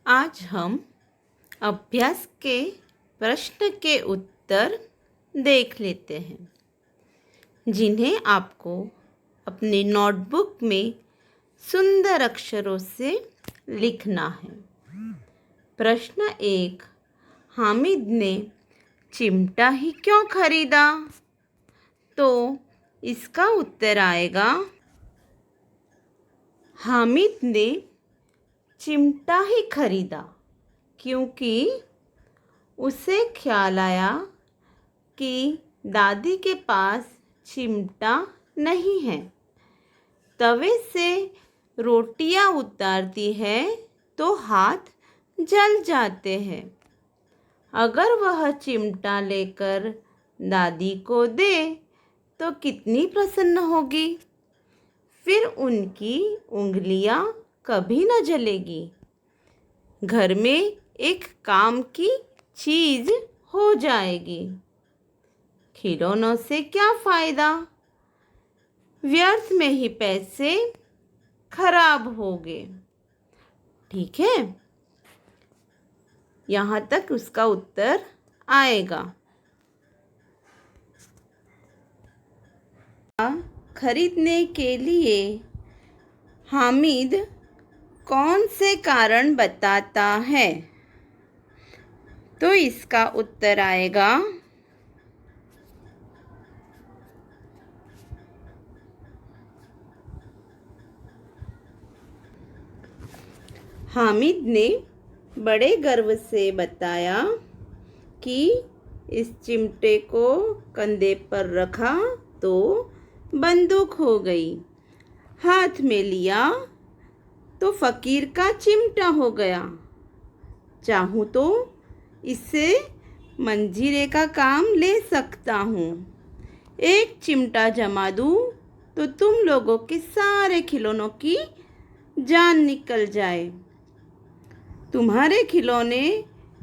आज हम अभ्यास के प्रश्न के उत्तर देख लेते हैं, जिन्हें आपको अपनी नोटबुक में सुंदर अक्षरों से लिखना है। प्रश्न 1, हामिद ने चिमटा ही क्यों खरीदा? तो इसका उत्तर आएगा, हामिद ने चिमटा ही खरीदा क्योंकि उसे ख्याल आया कि दादी के पास चिमटा नहीं है। तवे से रोटियां उतारती है तो हाथ जल जाते हैं। अगर वह चिमटा लेकर दादी को दे तो कितनी प्रसन्न होगी। फिर उनकी उंगलियां कभी न जलेगी। घर में एक काम की चीज़ हो जाएगी। खिलौनों से क्या फ़ायदा? व्यर्थ में ही पैसे खराब होंगे। ठीक है, यहाँ तक उसका उत्तर आएगा। खरीदने के लिए हामिद कौन से कारण बताता है? तो इसका उत्तर आएगा, हामिद ने बड़े गर्व से बताया कि इस चिमटे को कंधे पर रखा तो बंदूक हो गई, हाथ में लिया तो फ़कीर का चिमटा हो गया। चाहूँ तो इससे मंजीरे का काम ले सकता हूँ। एक चिमटा जमा दूँ तो तुम लोगों के सारे खिलौनों की जान निकल जाए। तुम्हारे खिलौने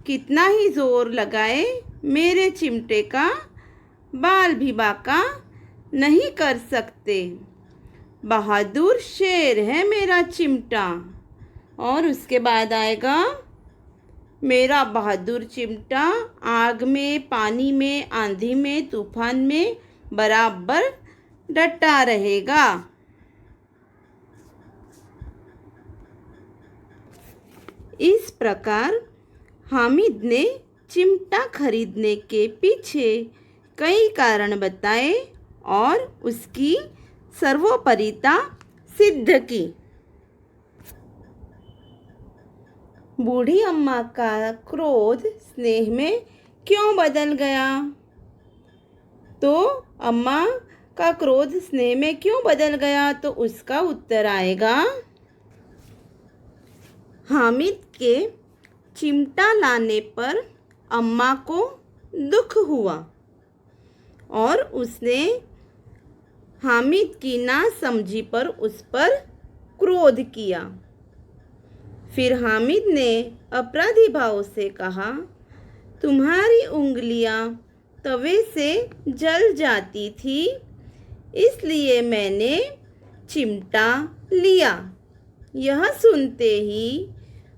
कितना ही ज़ोर लगाए, मेरे चिमटे का बाल भी बांका नहीं कर सकते। बहादुर शेर है मेरा चिमटा। और उसके बाद आएगा, मेरा बहादुर चिमटा आग में, पानी में, आंधी में, तूफान में बराबर डटा रहेगा। इस प्रकार हामिद ने चिमटा खरीदने के पीछे कई कारण बताए और उसकी सर्वोपरिता सिद्ध की। बूढ़ी अम्मा का क्रोध स्नेह में क्यों बदल गया? तो अम्मा का क्रोध स्नेह में क्यों बदल गया? तो उसका उत्तर आएगा, हामिद के चिमटा लाने पर अम्मा को दुख हुआ और उसने हामिद की नासमझी पर उस पर क्रोध किया। फिर हामिद ने अपराधी भाव से कहा, तुम्हारी उंगलियां तवे से जल जाती थी, इसलिए मैंने चिमटा लिया। यह सुनते ही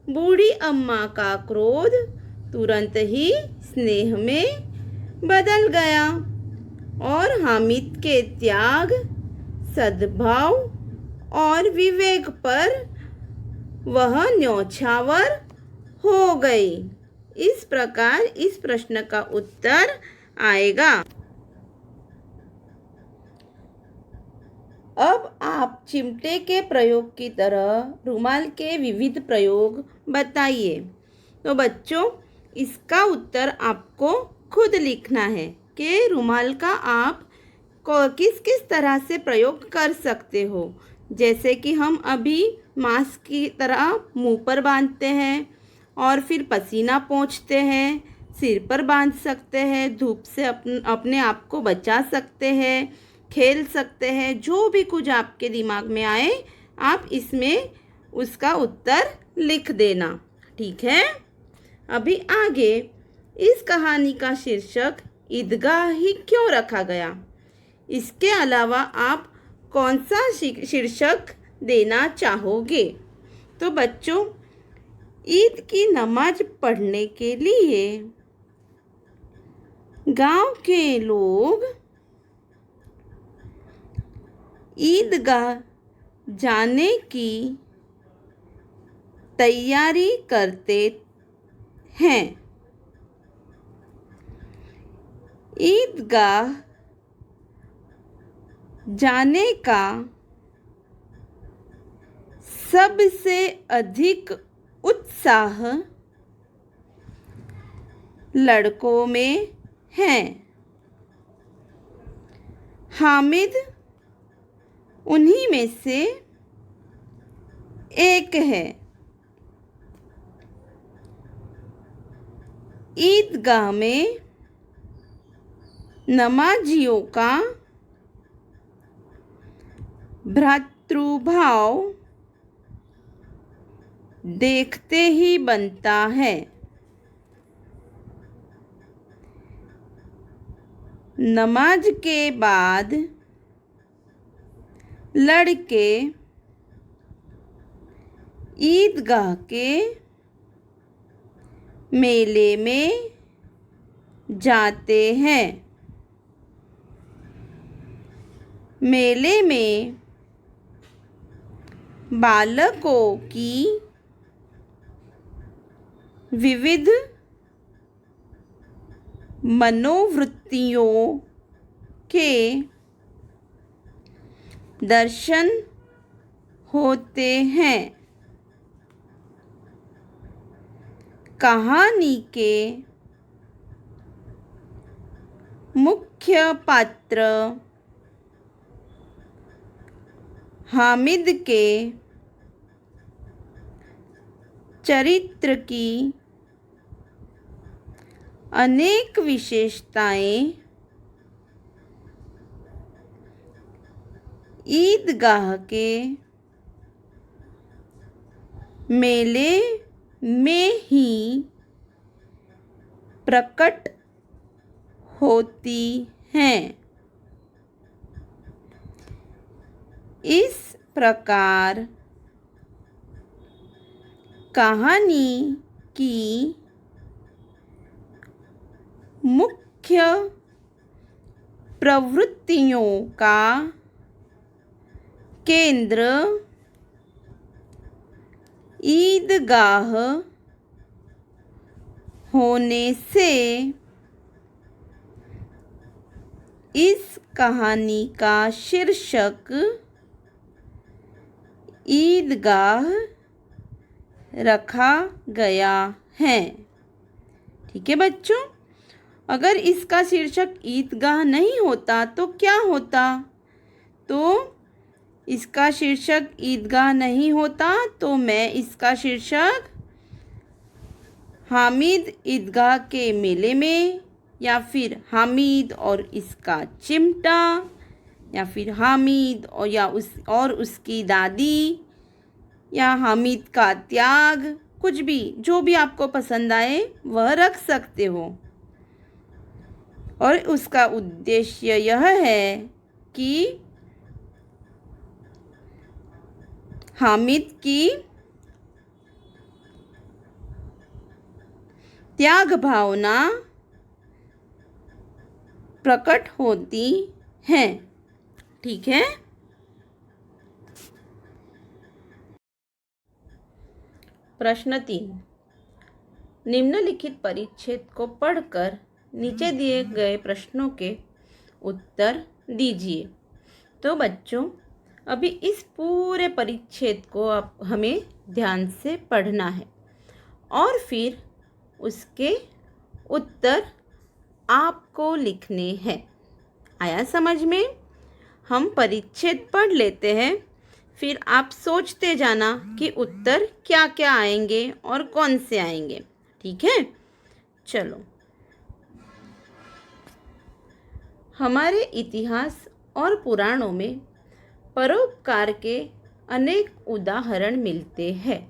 बूढ़ी अम्मा का क्रोध तुरंत ही स्नेह में बदल गया और हामिद के त्याग, सद्भाव और विवेक पर वह न्योछावर हो गई। इस प्रकार इस प्रश्न का उत्तर आएगा। अब आप चिमटे के प्रयोग की तरह रुमाल के विविध प्रयोग बताइए। तो बच्चों, इसका उत्तर आपको खुद लिखना है कि रुमाल का आप किस किस तरह से प्रयोग कर सकते हो। जैसे कि हम अभी मास्क की तरह मुंह पर बांधते हैं और फिर पसीना पोंछते हैं, सिर पर बांध सकते हैं, धूप से अपने आप को बचा सकते हैं, खेल सकते हैं। जो भी कुछ आपके दिमाग में आए आप इसमें उसका उत्तर लिख देना। ठीक है, अभी आगे इस कहानी का शीर्षक ईदगाह ही क्यों रखा गया? इसके अलावा आप कौन सा शीर्षक देना चाहोगे? तो बच्चों, ईद की नमाज पढ़ने के लिए गांव के लोग ईदगाह जाने की तैयारी करते हैं। ईदगाह जाने का सबसे अधिक उत्साह लड़कों में है। हामिद उन्हीं में से एक है। ईदगाह में नमाजियों का भ्रातृभाव देखते ही बनता है। नमाज के बाद लड़के ईदगाह के मेले में जाते हैं। मेले में बालकों की विविध मनोवृत्तियों के दर्शन होते हैं। कहानी के मुख्य पात्र हामिद के चरित्र की अनेक विशेषताएं ईदगाह के मेले में ही प्रकट होती हैं। इस प्रकार कहानी की मुख्य प्रवृत्तियों का केंद्र ईदगाह होने से इस कहानी का शीर्षक ईदगाह रखा गया है। ठीक है बच्चों, अगर इसका शीर्षक ईदगाह नहीं होता तो क्या होता? तो इसका शीर्षक ईदगाह नहीं होता तो मैं इसका शीर्षक हामिद ईदगाह के मेले में, या फिर हामिद और इसका चिमटा, या फिर हामिद और उसकी दादी, या हामिद का त्याग, कुछ भी जो भी आपको पसंद आए वह रख सकते हो। और उसका उद्देश्य यह है कि हामिद की त्याग भावना प्रकट होती है। ठीक है। प्रश्न 3, निम्नलिखित परिच्छेद को पढ़कर नीचे दिए गए प्रश्नों के उत्तर दीजिए। तो बच्चों, अभी इस पूरे परिच्छेद को हमें ध्यान से पढ़ना है और फिर उसके उत्तर आपको लिखने हैं। आया समझ में? हम परिच्छेद पढ़ लेते हैं, फिर आप सोचते जाना कि उत्तर क्या क्या आएंगे और कौन से आएंगे। ठीक है, चलो। हमारे इतिहास और पुराणों में परोपकार के अनेक उदाहरण मिलते हैं।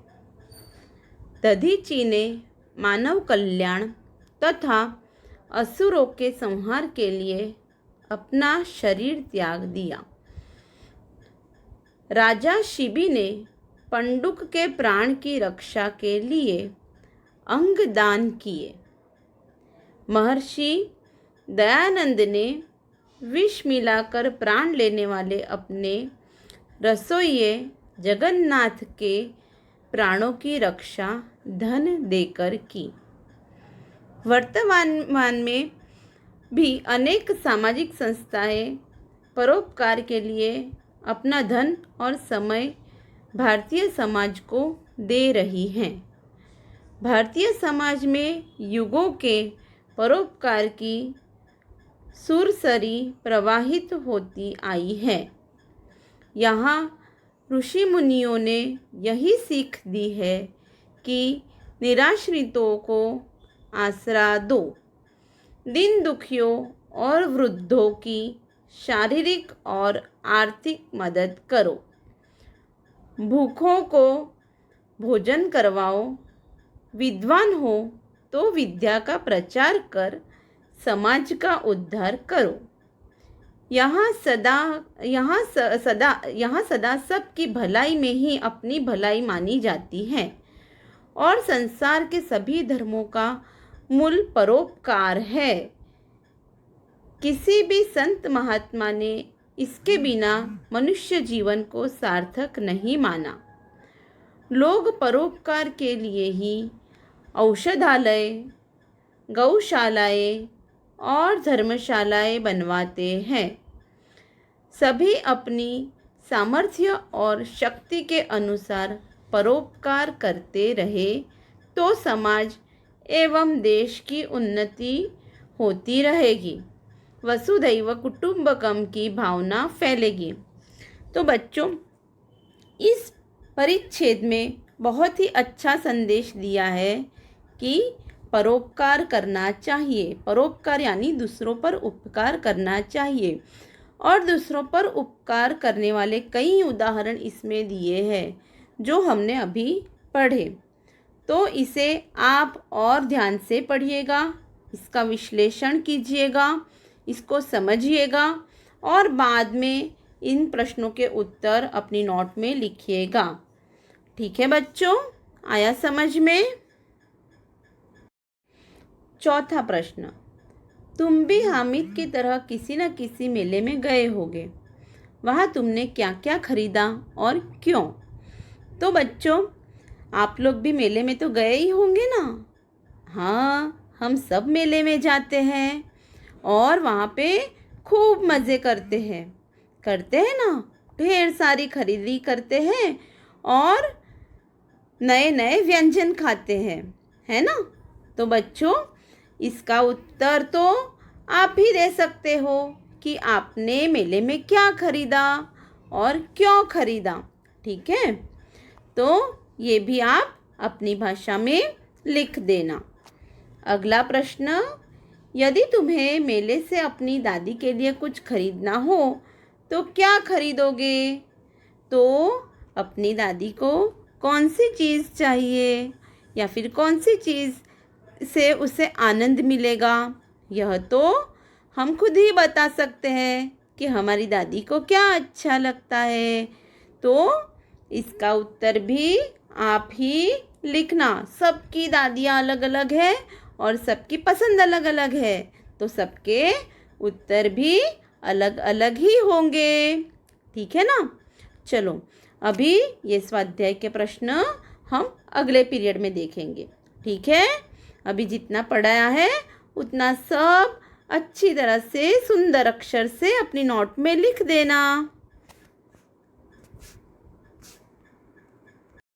दधीची ने मानव कल्याण तथा असुरों के संहार के लिए अपना शरीर त्याग दिया। राजा शिबी ने पंडुक के प्राण की रक्षा के लिए अंग दान किए। महर्षि दयानंद ने विष मिलाकर प्राण लेने वाले अपने रसोइये जगन्नाथ के प्राणों की रक्षा धन देकर की। वर्तमान में भी अनेक सामाजिक संस्थाएं परोपकार के लिए अपना धन और समय भारतीय समाज को दे रही हैं। भारतीय समाज में युगों के परोपकार की सुरसरी प्रवाहित होती आई है। यहाँ ऋषि मुनियों ने यही सीख दी है कि निराश्रितों को आसरा दो, दीन दुखियों और वृद्धों की शारीरिक और आर्थिक मदद करो, भूखों को भोजन करवाओ, विद्वान हो तो विद्या का प्रचार कर समाज का उद्धार करो। यहाँ सदा सबकी भलाई में ही अपनी भलाई मानी जाती है और संसार के सभी धर्मों का मूल परोपकार है। किसी भी संत महात्मा ने इसके बिना मनुष्य जीवन को सार्थक नहीं माना। लोग परोपकार के लिए ही औषधालय, गौशालाएं और धर्मशालाएं बनवाते हैं। सभी अपनी सामर्थ्य और शक्ति के अनुसार परोपकार करते रहे तो समाज एवं देश की उन्नति होती रहेगी, वसुधैव कुटुंबकम की भावना फैलेगी। तो बच्चों, इस परिच्छेद में बहुत ही अच्छा संदेश दिया है कि परोपकार करना चाहिए। परोपकार यानी दूसरों पर उपकार करना चाहिए और दूसरों पर उपकार करने वाले कई उदाहरण इसमें दिए हैं जो हमने अभी पढ़े। तो इसे आप और ध्यान से पढ़िएगा, इसका विश्लेषण कीजिएगा, इसको समझिएगा और बाद में इन प्रश्नों के उत्तर अपनी नोट में लिखिएगा। ठीक है बच्चों, आया समझ में? चौथा प्रश्न, तुम भी हामिद की तरह किसी न किसी मेले में गए होगे। वहाँ तुमने क्या क्या खरीदा और क्यों? तो बच्चों, आप लोग भी मेले में तो गए ही होंगे ना। हाँ, हम सब मेले में जाते हैं और वहाँ पे खूब मज़े करते हैं ना। ढेर सारी खरीदी करते हैं और नए नए व्यंजन खाते हैं, है ना। तो बच्चों, इसका उत्तर तो आप ही दे सकते हो कि आपने मेले में क्या खरीदा और क्यों खरीदा। ठीक है, तो ये भी आप अपनी भाषा में लिख देना। अगला प्रश्न, यदि तुम्हें मेले से अपनी दादी के लिए कुछ खरीदना हो तो क्या खरीदोगे? तो अपनी दादी को कौन सी चीज़ चाहिए या फिर कौन सी चीज़ से उसे आनंद मिलेगा, यह तो हम खुद ही बता सकते हैं कि हमारी दादी को क्या अच्छा लगता है। तो इसका उत्तर भी आप ही लिखना। सबकी दादियाँ अलग अलग है और सबकी पसंद अलग अलग है, तो सबके उत्तर भी अलग अलग ही होंगे। ठीक है ना। चलो, अभी ये स्वाध्याय के प्रश्न हम अगले पीरियड में देखेंगे। ठीक है, अभी जितना पढ़ाया है उतना सब अच्छी तरह से सुंदर अक्षर से अपनी नोट में लिख देना।